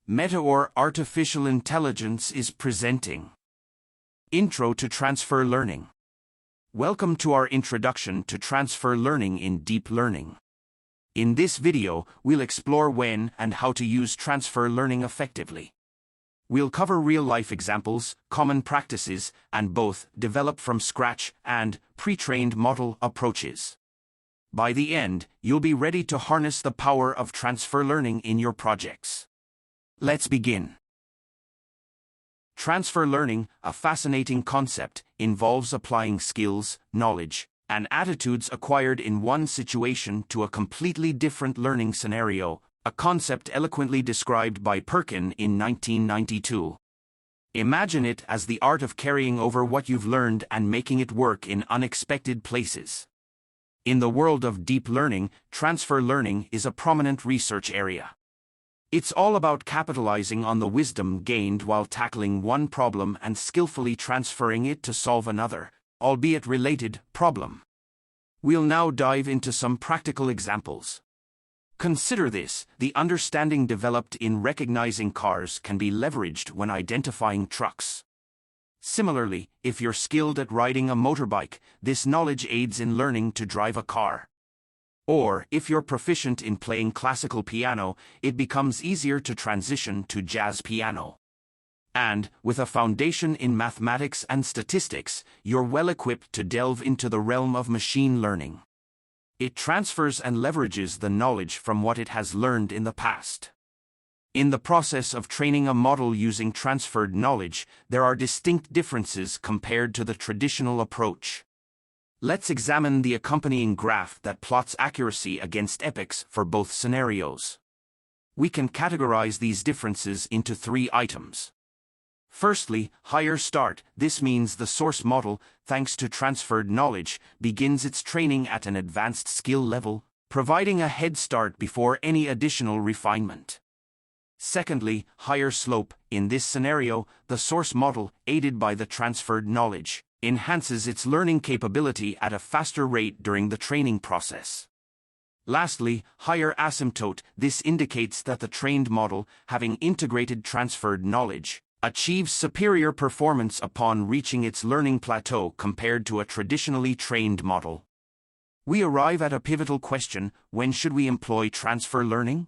MetaOr Artificial Intelligence is presenting Intro to Transfer Learning. Welcome to our introduction to transfer learning in deep learning. In this video, we'll explore when and how to use transfer learning effectively. We'll cover real-life examples, common practices, and both develop from scratch and pre-trained model approaches. By the end, you'll be ready to harness the power of transfer learning in your projects. Let's begin. Transfer learning, a fascinating concept, involves applying skills, knowledge, and attitudes acquired in one situation to a completely different learning scenario, a concept eloquently described by Perkin in 1992. Imagine it as the art of carrying over what you've learned and making it work in unexpected places. In the world of deep learning, transfer learning is a prominent research area. It's all about capitalizing on the wisdom gained while tackling one problem and skillfully transferring it to solve another, albeit related, problem. We'll now dive into some practical examples. Consider this: the understanding developed in recognizing cars can be leveraged when identifying trucks. Similarly, if you're skilled at riding a motorbike, this knowledge aids in learning to drive a car. Or, if you're proficient in playing classical piano, it becomes easier to transition to jazz piano. And, with a foundation in mathematics and statistics, you're well equipped to delve into the realm of machine learning. It transfers and leverages the knowledge from what it has learned in the past. In the process of training a model using transferred knowledge, there are distinct differences compared to the traditional approach. Let's examine the accompanying graph that plots accuracy against epochs for both scenarios. We can categorize these differences into three items. Firstly, higher start. This means the source model, thanks to transferred knowledge, begins its training at an advanced skill level, providing a head start before any additional refinement. Secondly, higher slope. In this scenario, the source model, aided by the transferred knowledge, enhances its learning capability at a faster rate during the training process. Lastly, higher asymptote. This indicates that the trained model, having integrated transferred knowledge, achieves superior performance upon reaching its learning plateau compared to a traditionally trained model. We arrive at a pivotal question: when should we employ transfer learning?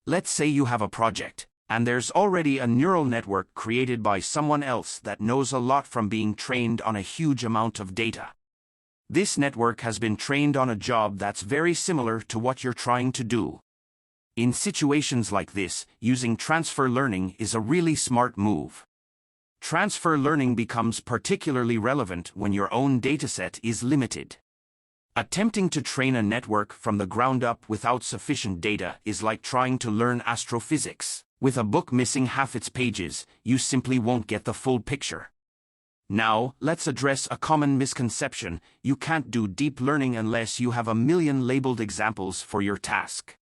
Let's say you have a project, and there's already a neural network created by someone else that knows a lot from being trained on a huge amount of data. This network has been trained on a job that's very similar to what you're trying to do. In situations like this, using transfer learning is a really smart move. Transfer learning becomes particularly relevant when your own dataset is limited. Attempting to train a network from the ground up without sufficient data is like trying to learn astrophysics. With a book missing half its pages, you simply won't get the full picture. Now, let's address a common misconception: you can't do deep learning unless you have a million labeled examples for your task.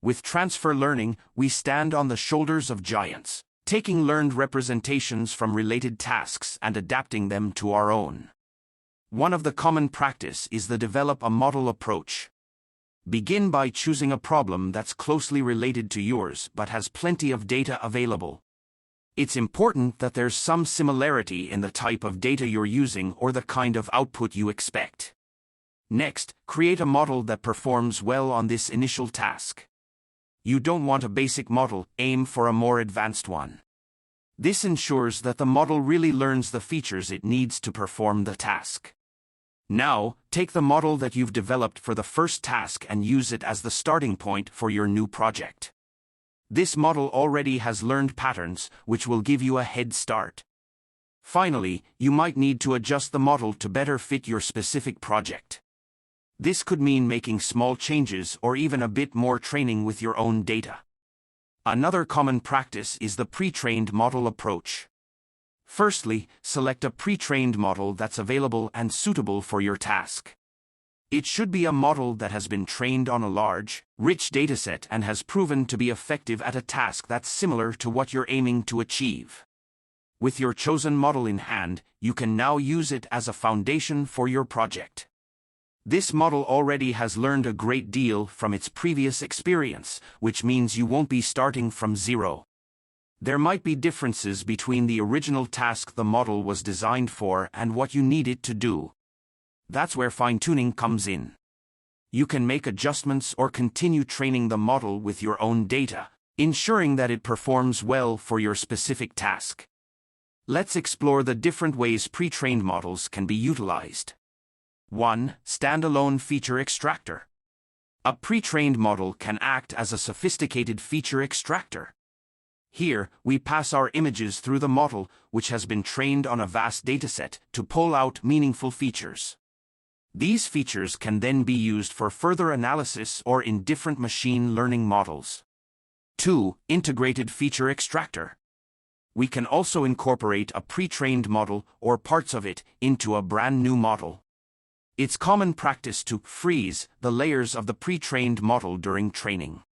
With transfer learning, we stand on the shoulders of giants, taking learned representations from related tasks and adapting them to our own. One of the common practice is the develop a model approach. Begin by choosing a problem that's closely related to yours but has plenty of data available. It's important that there's some similarity in the type of data you're using or the kind of output you expect. Next, create a model that performs well on this initial task. You don't want a basic model, aim for a more advanced one. This ensures that the model really learns the features it needs to perform the task. Now, take the model that you've developed for the first task and use it as the starting point for your new project. This model already has learned patterns, which will give you a head start. Finally, you might need to adjust the model to better fit your specific project. This could mean making small changes or even a bit more training with your own data. Another common practice is the pre-trained model approach. Firstly, select a pre-trained model that's available and suitable for your task. It should be a model that has been trained on a large, rich dataset and has proven to be effective at a task that's similar to what you're aiming to achieve. With your chosen model in hand, you can now use it as a foundation for your project. This model already has learned a great deal from its previous experience, which means you won't be starting from zero. There might be differences between the original task the model was designed for and what you need it to do. That's where fine-tuning comes in. You can make adjustments or continue training the model with your own data, ensuring that it performs well for your specific task. Let's explore the different ways pre-trained models can be utilized. 1. Standalone feature extractor. A pre-trained model can act as a sophisticated feature extractor. Here, we pass our images through the model, which has been trained on a vast dataset, to pull out meaningful features. These features can then be used for further analysis or in different machine learning models. 2. Integrated feature extractor. We can also incorporate a pre-trained model or parts of it into a brand new model. It's common practice to freeze the layers of the pre-trained model during training.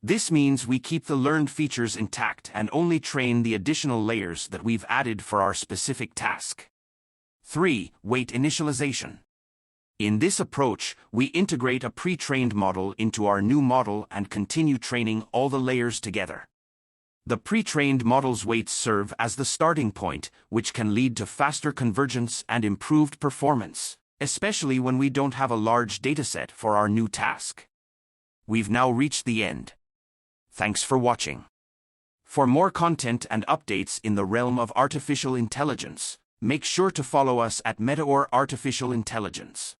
This means we keep the learned features intact and only train the additional layers that we've added for our specific task. 3. Weight initialization. In this approach, we integrate a pre-trained model into our new model and continue training all the layers together. The pre-trained model's weights serve as the starting point, which can lead to faster convergence and improved performance, especially when we don't have a large dataset for our new task. We've now reached the end. Thanks for watching. For more content and updates in the realm of artificial intelligence, make sure to follow us at MetaOr Artificial Intelligence.